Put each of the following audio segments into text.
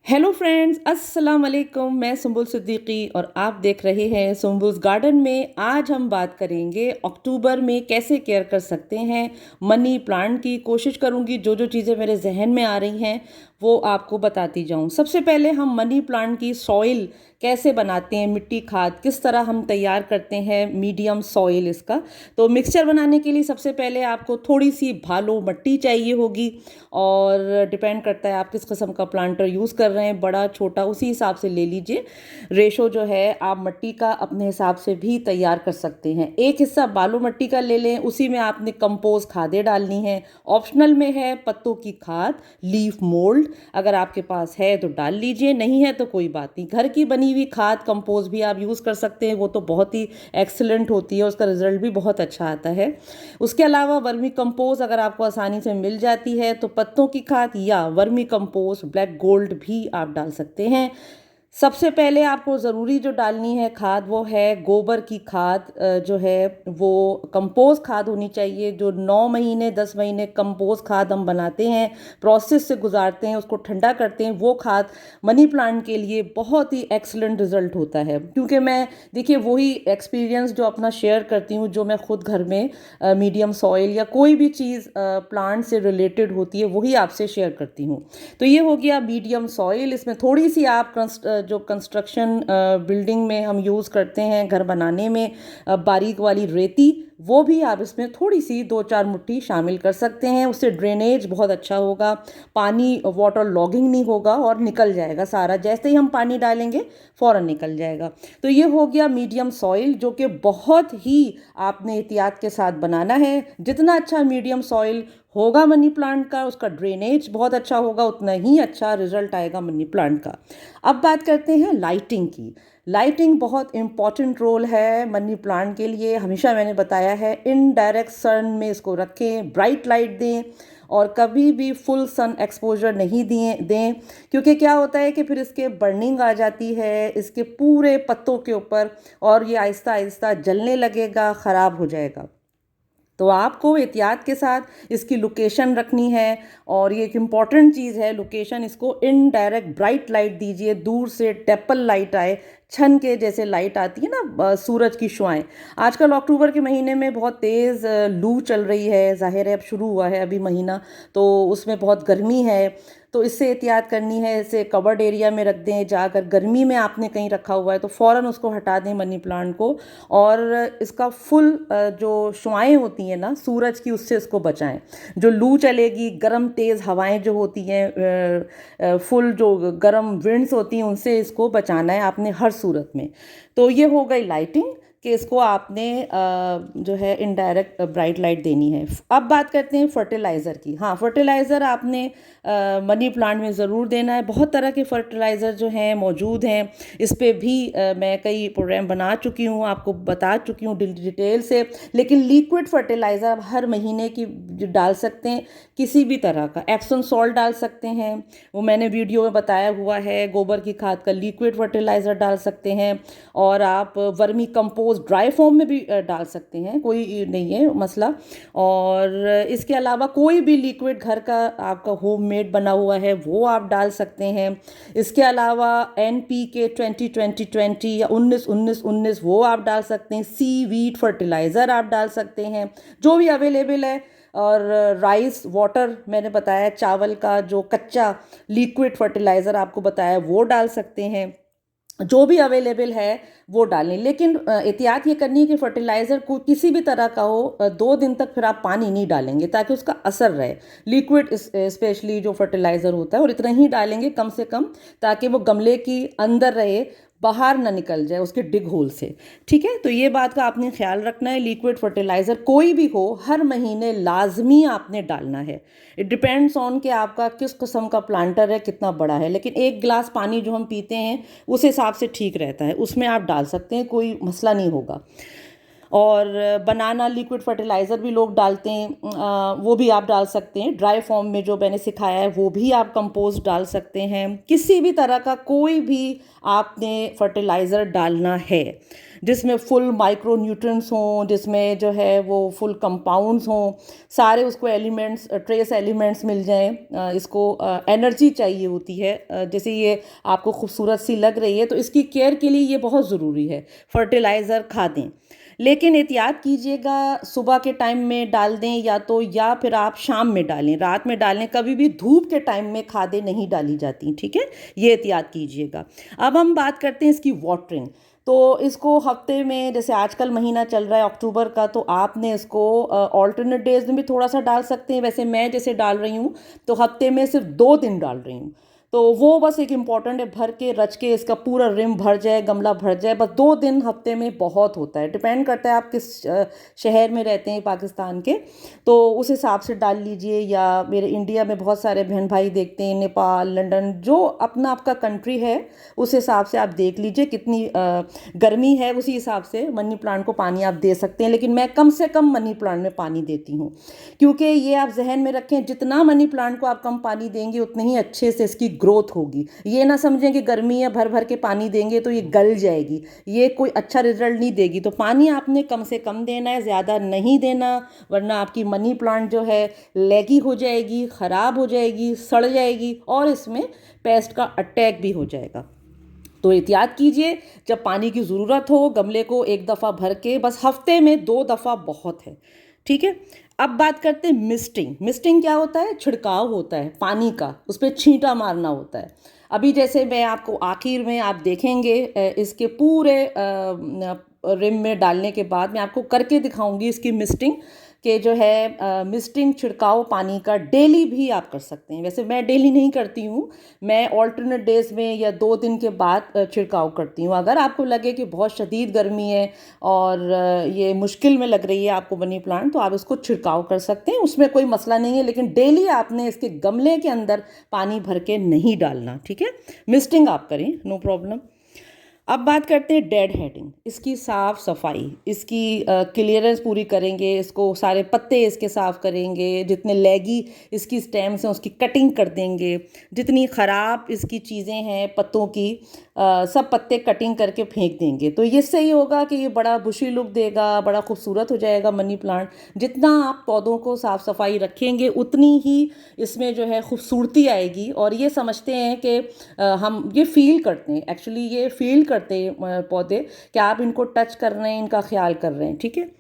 Hello friends, अस्सलाम वालेकुम। मैं सुंबुल सिद्दीकी और आप देख रहे हैं सुंबुल्स गार्डन में। आज हम बात करेंगे अक्टूबर में कैसे केयर कर सकते हैं मनी प्लांट की। कोशिश करूंगी जो जो चीज़ें मेरे जहन में आ रही हैं वो आपको बताती जाऊं। सबसे पहले हम मनी प्लांट की सॉइल कैसे बनाते हैं, मिट्टी खाद किस तरह हम तैयार करते हैं, मीडियम सॉइल इसका। तो मिक्सचर बनाने के लिए सबसे पहले आपको थोड़ी सी भालो मिट्टी चाहिए होगी और डिपेंड करता है आप किस किस्म का प्लांटर यूज़ कर रहे हैं, बड़ा छोटा उसी हिसाब से ले लीजिए। रेशो जो है आप मिट्टी का अपने हिसाब से भी तैयार कर सकते हैं। एक हिस्सा बालू मिट्टी का ले लें, उसी में आपने कंपोस्ट खादें डालनी है। ऑप्शनल में है पत्तों की खाद, लीफ मोल्ड, अगर आपके पास है तो डाल लीजिए, नहीं है तो कोई बात नहीं। घर की बनी हुई खाद कंपोस्ट भी आप यूज़ कर सकते हैं, वो तो बहुत ही एक्सीलेंट होती है, उसका रिजल्ट भी बहुत अच्छा आता है। उसके अलावा वर्मी कंपोस्ट अगर आपको आसानी से मिल जाती है तो पत्तों की खाद या वर्मी कंपोस्ट ब्लैक गोल्ड भी आप डाल सकते हैं। सबसे पहले आपको ज़रूरी जो डालनी है खाद वो है गोबर की खाद। जो है वो कंपोस्ट खाद होनी चाहिए। जो 9 महीने 10 महीने कंपोस्ट खाद हम बनाते हैं, प्रोसेस से गुजारते हैं, उसको ठंडा करते हैं, वो खाद मनी प्लांट के लिए बहुत ही एक्सीलेंट रिजल्ट होता है। क्योंकि मैं देखिए वही एक्सपीरियंस जो अपना शेयर करती हूँ, जो मैं खुद घर में मीडियम सॉइल या कोई भी चीज़ प्लांट से रिलेटेड होती है वही आपसे शेयर करती हूँ। तो ये हो गया मीडियम सॉइल। इसमें थोड़ी सी आप जो कंस्ट्रक्शन बिल्डिंग में हम यूज़ करते हैं घर बनाने में, बारीक वाली रेती, वो भी आप इसमें थोड़ी सी 2-4 मुट्ठी शामिल कर सकते हैं। उससे ड्रेनेज बहुत अच्छा होगा, पानी वाटर लॉगिंग नहीं होगा और निकल जाएगा सारा। जैसे ही हम पानी डालेंगे फ़ौरन निकल जाएगा। तो ये हो गया मीडियम सॉइल, जो कि बहुत ही आपने एहतियात के साथ बनाना है। जितना अच्छा मीडियम सॉइल होगा मनी प्लांट का, उसका ड्रेनेज बहुत अच्छा होगा, उतना ही अच्छा रिजल्ट आएगा मनी प्लांट का। अब बात करते हैं लाइटिंग की। लाइटिंग बहुत इम्पॉर्टेंट रोल है मनी प्लांट के लिए। हमेशा मैंने बताया है इनडायरेक्ट सन में इसको रखें, ब्राइट लाइट दें और कभी भी फुल सन एक्सपोजर नहीं दें। क्योंकि क्या होता है कि फिर इसके बर्निंग आ जाती है इसके पूरे पत्तों के ऊपर और ये आहिस्ता आहिस्ता जलने लगेगा, ख़राब हो जाएगा। तो आपको एहतियात के साथ इसकी लोकेशन रखनी है और ये एक इम्पॉर्टेंट चीज़ है लोकेशन। इसको इनडायरेक्ट ब्राइट लाइट दीजिए, दूर से टेपल लाइट आए, छन के जैसे लाइट आती है ना, सूरज की शुआएं। आजकल अक्टूबर के महीने में बहुत तेज़ लू चल रही है, जाहिर है अब शुरू हुआ है अभी महीना, तो उसमें बहुत गर्मी है। तो इससे एहतियात करनी है, इसे कवर्ड एरिया में रख दें। जाकर गर्मी में आपने कहीं रखा हुआ है तो फ़ौरन उसको हटा दें मनी प्लांट को, और इसका फुल जो शुआएं होती हैं ना सूरज की, उससे इसको बचाएं। जो लू चलेगी, गर्म तेज़ हवाएं जो होती हैं, फुल जो गर्म विंड्स होती हैं, उनसे इसको बचाना है आपने हर सूरत में। तो ये हो गई लाइटिंग कि इसको आपने जो है इनडायरेक्ट ब्राइट लाइट देनी है। अब बात करते हैं फर्टिलाइज़र की। हाँ, फर्टिलाइज़र आपने मनी प्लांट में ज़रूर देना है। बहुत तरह के फर्टिलाइज़र जो हैं मौजूद हैं, इस पे भी मैं कई प्रोग्राम बना चुकी हूँ, आपको बता चुकी हूँ डिटेल से। लेकिन लिक्विड फर्टिलाइज़र आप हर महीने की डाल सकते हैं, किसी भी तरह का। एप्सम सॉल्ट डाल सकते हैं, वो मैंने वीडियो में बताया हुआ है। गोबर की खाद का लिक्विड फर्टिलाइज़र डाल सकते हैं और आप वर्मी कंपोस्ट ड्राई फॉर्म में भी डाल सकते हैं, कोई नहीं है मसला। और इसके अलावा कोई भी लिक्विड घर का आपका होममेड बना हुआ है वो आप डाल सकते हैं। इसके अलावा NPK 20-20-20 या 19-19-19 वो आप डाल सकते हैं। सी वीट फर्टिलाइज़र आप डाल सकते हैं, जो भी अवेलेबल है। और राइस वाटर मैंने बताया, चावल का जो कच्चा लिक्विड फर्टिलाइज़र आपको बताया वो डाल सकते हैं। जो भी अवेलेबल है वो डालें। लेकिन एहतियात ये करनी है कि फर्टिलाइज़र को किसी भी तरह का हो, 2 दिन तक फिर आप पानी नहीं डालेंगे ताकि उसका असर रहे। लिक्विड स्पेशली जो फर्टिलाइज़र होता है, और इतना ही डालेंगे कम से कम, ताकि वो गमले की अंदर रहे, बाहर ना निकल जाए उसके डिग होल से। ठीक है, तो ये बात का आपने ख्याल रखना है। लिक्विड फर्टिलाइज़र कोई भी हो हर महीने लाजमी आपने डालना है। इट डिपेंड्स ऑन कि आपका किस किस्म का प्लांटर है, कितना बड़ा है। लेकिन 1 गिलास पानी जो हम पीते हैं उस हिसाब से ठीक रहता है, उसमें आप डाल सकते हैं, कोई मसला नहीं होगा। और बनाना लिक्विड फर्टिलाइज़र भी लोग डालते हैं, वो भी आप डाल सकते हैं। ड्राई फॉर्म में जो मैंने सिखाया है वो भी आप कंपोस्ट डाल सकते हैं। किसी भी तरह का कोई भी आपने फर्टिलाइज़र डालना है जिसमें फुल माइक्रो न्यूट्रिएंट्स हों, जिसमें जो है वो फुल कंपाउंड्स हों, सारे उसको एलिमेंट्स, ट्रेस एलिमेंट्स मिल जाएं। इसको एनर्जी चाहिए होती है। जैसे ये आपको खूबसूरत सी लग रही है तो इसकी केयर के लिए ये बहुत ज़रूरी है। फर्टिलाइज़र खादें, लेकिन एहतियात कीजिएगा, सुबह के टाइम में डाल दें या फिर आप शाम में डालें, रात में डालें। कभी भी धूप के टाइम में खादें नहीं डाली जाती, ठीक है, ये एहतियात कीजिएगा। अब हम बात करते हैं इसकी वाटरिंग। तो इसको हफ्ते में, जैसे आजकल महीना चल रहा है अक्टूबर का, तो आपने इसको ऑल्टरनेट डेज में भी थोड़ा सा डाल सकते हैं। वैसे मैं जैसे डाल रही हूँ तो हफ्ते में सिर्फ 2 दिन डाल रही हूँ। तो वो बस एक इम्पॉर्टेंट है, भर के रच के इसका पूरा रिम भर जाए, गमला भर जाए, बस 2 दिन हफ्ते में बहुत होता है। डिपेंड करता है आप किस शहर में रहते हैं पाकिस्तान के, तो उस हिसाब से डाल लीजिए। या मेरे इंडिया में बहुत सारे बहन भाई देखते हैं, नेपाल, लंदन, जो अपना आपका कंट्री है उस हिसाब से आप देख लीजिए कितनी गर्मी है, उसी हिसाब से मनी प्लांट को पानी आप दे सकते हैं। लेकिन मैं कम से कम मनी प्लांट में पानी देती हूँ, क्योंकि ये आप जहन में रखें, जितना मनी प्लांट को आप कम पानी देंगे उतने ही अच्छे से इसकी ग्रोथ होगी। ये ना समझें कि गर्मी है भर भर के पानी देंगे तो ये गल जाएगी, ये कोई अच्छा रिजल्ट नहीं देगी। तो पानी आपने कम से कम देना है, ज़्यादा नहीं देना, वरना आपकी मनी प्लांट जो है लेगी हो जाएगी, ख़राब हो जाएगी, सड़ जाएगी और इसमें पेस्ट का अटैक भी हो जाएगा। तो एहतियात कीजिए, जब पानी की ज़रूरत हो गमले को एक दफ़ा भर के, बस हफ्ते में 2 दफ़ा बहुत है, ठीक है। अब बात करते हैं मिस्टिंग। मिस्टिंग क्या होता है? छिड़काव होता है पानी का, उस पर छींटा मारना होता है। अभी जैसे मैं आपको आखिर में आप देखेंगे इसके पूरे रिम में डालने के बाद मैं आपको करके दिखाऊंगी इसकी मिस्टिंग, कि जो है मिस्टिंग छिड़काव पानी का डेली भी आप कर सकते हैं। वैसे मैं डेली नहीं करती हूँ, मैं ऑल्टरनेट डेज में या 2 दिन के बाद छिड़काव करती हूँ। अगर आपको लगे कि बहुत शदीद गर्मी है और ये मुश्किल में लग रही है आपको मनी प्लांट, तो आप इसको छिड़काव कर सकते हैं, उसमें कोई मसला नहीं है। लेकिन डेली आपने इसके गमले के अंदर पानी भर के नहीं डालना, ठीक है। मिस्टिंग आप करें, नो प्रॉब्लम। अब बात करते हैं डेड हेडिंग, इसकी साफ़ सफाई, इसकी क्लियरेंस पूरी करेंगे, इसको सारे पत्ते इसके साफ़ करेंगे, जितने लेगी इसकी स्टेम्स हैं उसकी कटिंग कर देंगे, जितनी ख़राब इसकी चीज़ें हैं पत्तों की सब पत्ते कटिंग करके फेंक देंगे। तो ये सही होगा कि ये बड़ा बुशी लुक देगा, बड़ा खूबसूरत हो जाएगा मनी प्लांट। जितना आप पौधों को साफ़ सफाई रखेंगे उतनी ही इसमें जो है खूबसूरती आएगी। और ये समझते हैं कि हम ये फील करते हैं, एक्चुअली ये फील करते हैं पौधे कि आप इनको टच कर रहे हैं, इनका ख्याल कर रहे हैं, ठीक है।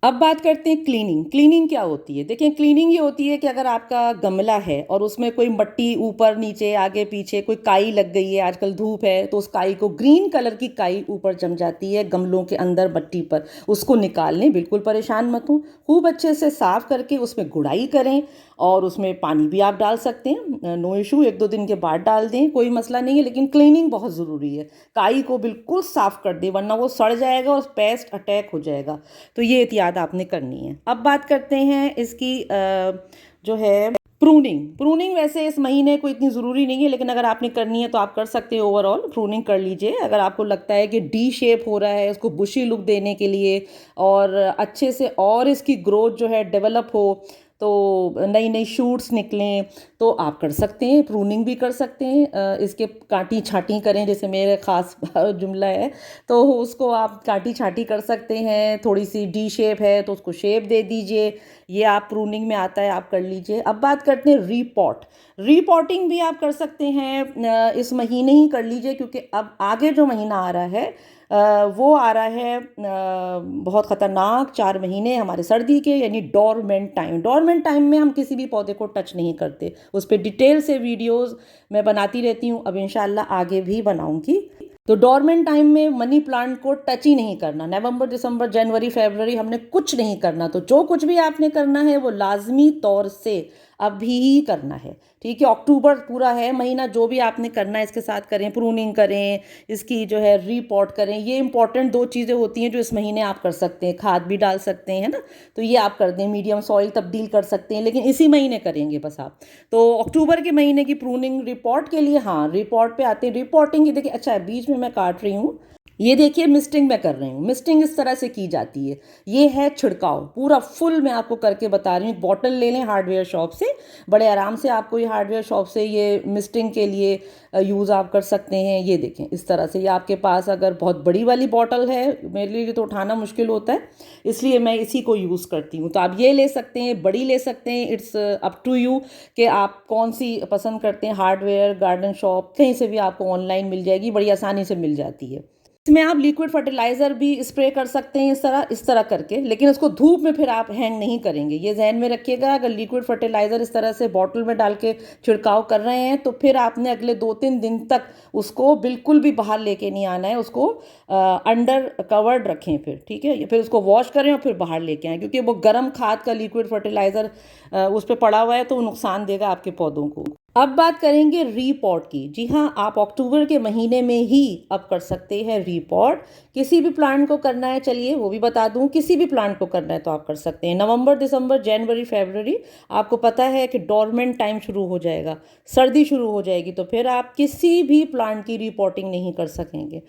अब बात करते हैं क्लीनिंग। क्लीनिंग क्या होती है? देखिए, क्लीनिंग ये होती है कि अगर आपका गमला है और उसमें कोई मट्टी ऊपर नीचे आगे पीछे कोई काई लग गई है, आजकल धूप है तो उस काई को, ग्रीन कलर की काई ऊपर जम जाती है गमलों के अंदर मट्टी पर, उसको निकालने बिल्कुल परेशान मत हो, खूब अच्छे से साफ़ करके उसमें गुड़ाई करें और उसमें पानी भी आप डाल सकते हैं, नो इशू। 1-2 दिन के बाद डाल दें, कोई मसला नहीं है। लेकिन क्लीनिंग बहुत ज़रूरी है, काई को बिल्कुल साफ़ कर दें वरना वो सड़ जाएगा और पेस्ट अटैक हो जाएगा। तो ये एहतियात आपने करनी है। अब बात करते हैं इसकी जो है प्रूनिंग। प्रूनिंग वैसे इस महीने को इतनी ज़रूरी नहीं है, लेकिन अगर आपने करनी है तो आप कर सकते हैं। ओवरऑल प्रूनिंग कर लीजिए अगर आपको लगता है कि डी शेप हो रहा है, उसको बुशी लुक देने के लिए और अच्छे से और इसकी ग्रोथ जो है डेवलप हो, तो नई नई शूट्स निकलें, तो आप कर सकते हैं, प्रूनिंग भी कर सकते हैं। इसके काटी छाटी करें, जैसे मेरे ख़ास जुमला है, तो उसको आप काटी छाटी कर सकते हैं। थोड़ी सी डी शेप है तो उसको शेप दे दीजिए, ये आप प्रूनिंग में आता है, आप कर लीजिए। अब बात करते हैं रीपॉट। रीपॉटिंग भी आप कर सकते हैं, इस महीने ही कर लीजिए, क्योंकि अब आगे जो महीना आ रहा है वो आ रहा है बहुत ख़तरनाक 4 महीने हमारे सर्दी के, यानी डोरमेंट टाइम। डोरमेंट टाइम में हम किसी भी पौधे को टच नहीं करते, उस पर डिटेल से वीडियोस मैं बनाती रहती हूँ, अब इंशाल्लाह आगे भी बनाऊँगी। तो डोरमेंट टाइम में मनी प्लांट को टच ही नहीं करना। नवंबर, दिसंबर, जनवरी, फरवरी हमने कुछ नहीं करना। तो जो कुछ भी आपने करना है वो लाजमी तौर से अभी ही करना है, ठीक है। अक्टूबर पूरा है महीना, जो भी आपने करना है इसके साथ करें, प्रूनिंग करें, इसकी जो है रीपॉट करें। ये इंपॉर्टेंट 2 चीज़ें होती हैं जो इस महीने आप कर सकते हैं। खाद भी डाल सकते हैं, है ना, तो ये आप कर दें, मीडियम सॉइल तब्दील कर सकते हैं, लेकिन इसी महीने करेंगे बस आप। तो अक्टूबर के महीने की प्रूनिंग रिपोर्ट के लिए, हाँ रिपोर्ट पे आते हैं। रिपोर्टिंग की देखिए, अच्छा है बीच में मैं काट रही हूँ, ये देखिए मिस्टिंग मैं कर रही हूँ। मिस्टिंग इस तरह से की जाती है। ये है छिड़काव, पूरा फुल मैं आपको करके बता रही हूँ। बॉटल ले लें हार्डवेयर शॉप से, बड़े आराम से आपको ये हार्डवेयर शॉप से ये मिस्टिंग के लिए यूज़ आप कर सकते हैं। ये देखें इस तरह से, ये आपके पास अगर बहुत बड़ी वाली बॉटल है, मेरे लिए तो उठाना मुश्किल होता है, इसलिए मैं इसी को यूज़ करती हूँ। तो आप ये ले सकते हैं, बड़ी ले सकते हैं, इट्स अप टू यू कि आप कौन सी पसंद करते हैं। हार्डवेयर, गार्डन शॉप, कहीं से भी आपको ऑनलाइन मिल जाएगी, बड़ी आसानी से मिल जाती है। इसमें आप लिक्विड फर्टिलाइज़र भी स्प्रे कर सकते हैं इस तरह करके, लेकिन उसको धूप में फिर आप हैंग नहीं करेंगे। ये ज़हन में रखिएगा, अगर लिक्विड फर्टिलाइज़र इस तरह से बॉटल में डाल के छिड़काव कर रहे हैं तो फिर आपने अगले 2-3 दिन तक उसको बिल्कुल भी बाहर लेके नहीं आना है। उसको अंडर कवर्ड रखें फिर, ठीक है? फिर उसको वॉश करें और फिर बाहर लेके आएँ, क्योंकि वो गर्म खाद का लिक्विड फर्टिलाइज़र उस पे पड़ा हुआ है तो वो नुकसान देगा आपके पौधों को। अब बात करेंगे रीपॉट की। जी हाँ, आप अक्टूबर के महीने में ही अब कर सकते हैं रीपॉट। किसी भी प्लांट को करना है, चलिए वो भी बता दूं, किसी भी प्लांट को करना है तो आप कर सकते हैं। नवंबर, दिसंबर, जनवरी, फरवरी, आपको पता है कि डोरमेंट टाइम शुरू हो जाएगा, सर्दी शुरू हो जाएगी, तो फिर आप किसी भी प्लांट की रीपॉटिंग नहीं कर सकेंगे।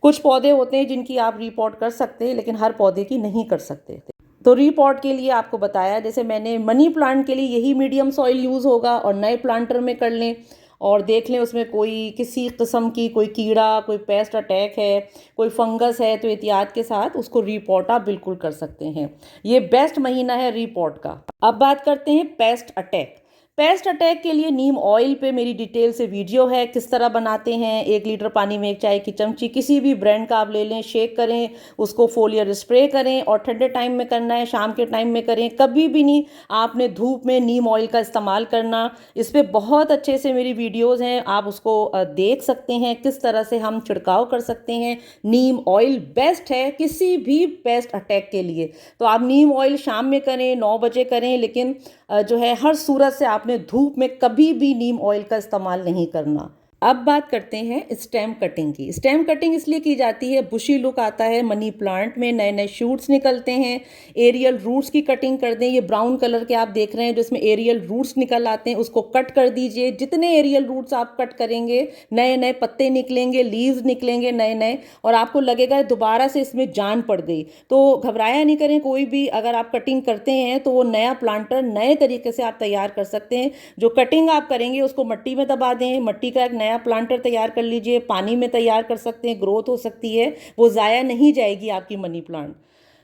कुछ पौधे होते हैं जिनकी आप रीपॉट कर सकते हैं, लेकिन हर पौधे की नहीं कर सकते। तो रीपॉट के लिए आपको बताया, जैसे मैंने मनी प्लांट के लिए यही मीडियम सॉइल यूज़ होगा, और नए प्लांटर में कर लें और देख लें उसमें कोई किसी किस्म की कोई कीड़ा, कोई पेस्ट अटैक है, कोई फंगस है, तो एहतियात के साथ उसको रीपॉट आप बिल्कुल कर सकते हैं। ये बेस्ट महीना है रीपॉट का। अब बात करते हैं पेस्ट अटैक। पेस्ट अटैक के लिए नीम ऑयल पे मेरी डिटेल से वीडियो है, किस तरह बनाते हैं। 1 लीटर पानी में 1 चाय की चमची किसी भी ब्रांड का आप ले लें, शेक करें, उसको फोलियर स्प्रे करें, और ठंडे टाइम में करना है, शाम के टाइम में करें, कभी भी नहीं आपने धूप में नीम ऑयल का इस्तेमाल करना। इस पर बहुत अच्छे से मेरी वीडियोज़ हैं, आप उसको देख सकते हैं किस तरह से हम छिड़काव कर सकते हैं। नीम ऑयल बेस्ट है किसी भी पेस्ट अटैक के लिए। तो आप नीम ऑयल शाम में करें, 9 बजे करें, लेकिन जो है हर सूरत से आपने धूप में कभी भी नीम ऑयल का इस्तेमाल नहीं करना। अब बात करते हैं स्टेम कटिंग की। स्टेम कटिंग इसलिए की जाती है, बुशी लुक आता है मनी प्लांट में, नए नए शूट्स निकलते हैं। एरियल रूट्स की कटिंग कर दें, ये ब्राउन कलर के आप देख रहे हैं जो इसमें एरियल रूट्स निकल आते हैं, उसको कट कर दीजिए। जितने एरियल रूट्स आप कट करेंगे, नए नए पत्ते निकलेंगे, लीव्स निकलेंगे नए नए, और आपको लगेगा दोबारा से इसमें जान पड़ गई। तो घबराया नहीं करें, कोई भी अगर आप कटिंग करते हैं तो वो नया प्लांटर नए तरीके से आप तैयार कर सकते हैं। जो कटिंग आप करेंगे उसको मिट्टी में दबा दें, मिट्टी का एक नया प्लांटर तैयार कर लीजिए, पानी में तैयार कर सकते हैं, ग्रोथ हो सकती है, वो ज़ाया नहीं जाएगी आपकी मनी प्लांट।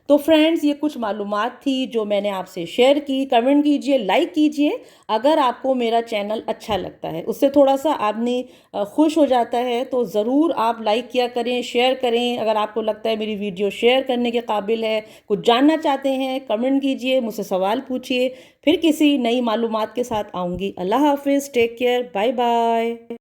तो फ्रेंड्स, ये कुछ मालूमात थी जो मैंने आपसे शेयर की। कमेंट कीजिए, लाइक कीजिए अगर आपको मेरा चैनल अच्छा लगता है, उससे थोड़ा सा आदमी खुश हो जाता है। तो ज़रूर आप लाइक किया करें, शेयर करें। अगर आपको लगता है मेरी वीडियो शेयर करने के काबिल है, कुछ जानना चाहते हैं, कमेंट कीजिए, मुझसे सवाल पूछिए। फिर किसी नई मालूमात के साथ आऊँगी। अल्लाह हाफिज़, टेक केयर, बाय बाय।